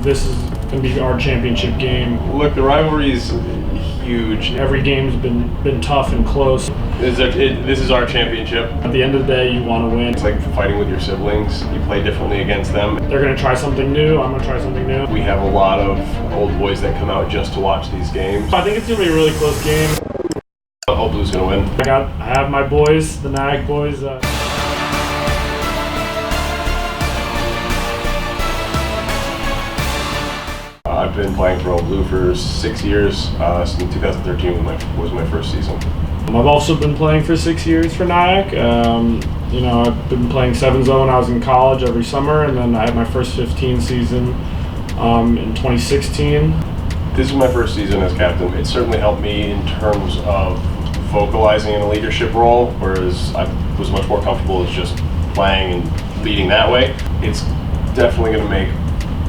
this is going to be our championship game. Look, the rivalry is huge. Every game's been tough and close. This is our championship. At the end of the day, you want to win. It's like fighting with your siblings. You play differently against them. They're going to try something new. I'm going to try something new. We have a lot of old boys that come out just to watch these games. I think it's going to be a really close game. I hope Blue's going to win. I have my boys, the NYAC boys. I've been playing for Old Blue for 6 years. Since 2013 was my first season. I've also been playing for 6 years for NYAC. I've been playing 7-0 when I was in college every summer, and then I had my first 15 season in 2016. This is my first season as captain. It certainly helped me in terms of vocalizing in a leadership role, whereas I was much more comfortable as just playing and leading that way. It's definitely going to make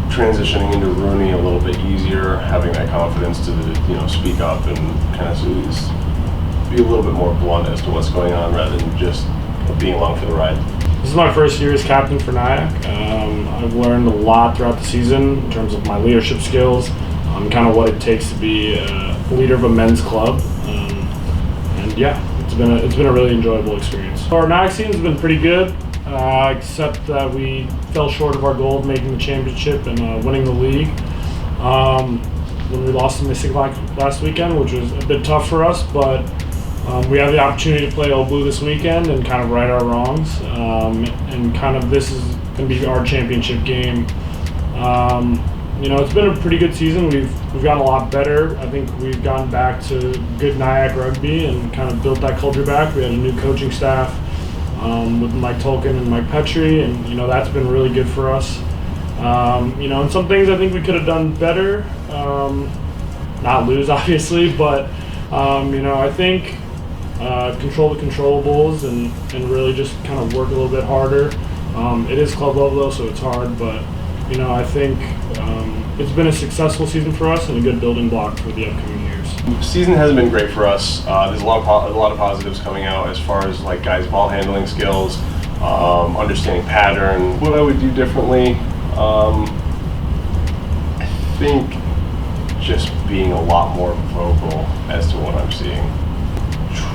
transitioning into RUNY a little bit easier, having that confidence to speak up and kind of be a little bit more blunt as to what's going on rather than just being along for the ride. This is my first year as captain for NYAC. I've learned a lot throughout the season in terms of my leadership skills, kind of what it takes to be a leader of a men's club, and yeah, it's been a really enjoyable experience. Our NYAC season's been pretty good. Except that we fell short of our goal of making the championship and winning the league when we lost to Mystic last weekend, which was a bit tough for us, but we have the opportunity to play Old Blue this weekend and kind of right our wrongs, and kind of this is going to be our championship game. It's been a pretty good season. We've gotten a lot better. I think we've gotten back to good NYAC rugby and kind of built that culture back. We had a new coaching staff with Mike Tolkien and Mike Petrie, and that's been really good for us. And some things I think we could have done better, not lose obviously, but I think control the controllables and really just kind of work a little bit harder. It is club level though, so it's hard, but I think it's been a successful season for us and a good building block for the upcoming years. Season hasn't been great for us. There's a lot of positives coming out as far as like guys' ball handling skills, understanding pattern. What I would do differently, I think just being a lot more vocal as to what I'm seeing.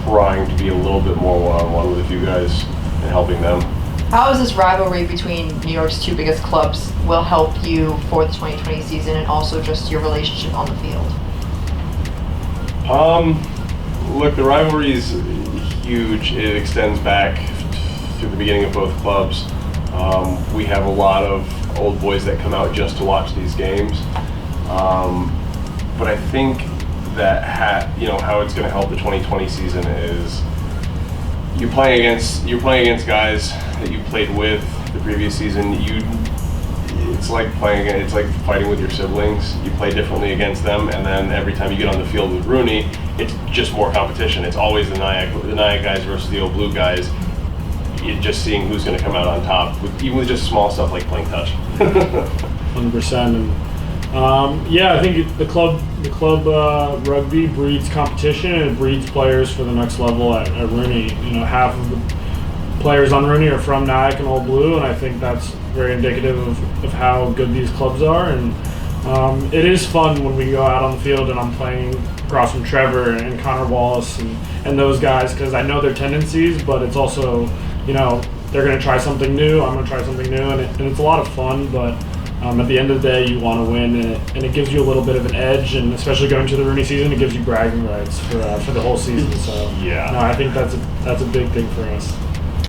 Trying to be a little bit more one-on-one with you guys and helping them. How is this rivalry between New York's two biggest clubs will help you for the 2020 season and also just your relationship on the field? Look, the rivalry is huge. It extends back to the beginning of both clubs. We have a lot of old boys that come out just to watch these games. But I think that how it's going to help the 2020 season is you're playing against guys that you played with the previous season. It's like fighting with your siblings. You play differently against them, and then every time you get on the field with RUNY, it's just more competition. It's always the NYAC guys versus the Old Blue guys. You're just seeing who's going to come out on top, even with just small stuff like playing touch. 100%. And I think the club rugby breeds competition and it breeds players for the next level at RUNY. Half of the players on RUNY are from NYAC and Old Blue, and I think that's very indicative of how good these clubs are. And it is fun when we go out on the field and I'm playing across from Trevor and Connor Wallace and those guys, because I know their tendencies, but it's also, they're going to try something new, I'm going to try something new, and it's a lot of fun, but at the end of the day, you want to win, and it gives you a little bit of an edge, and especially going to the RUNY season, it gives you bragging rights for the whole season. So, yeah, I think that's a big thing for us.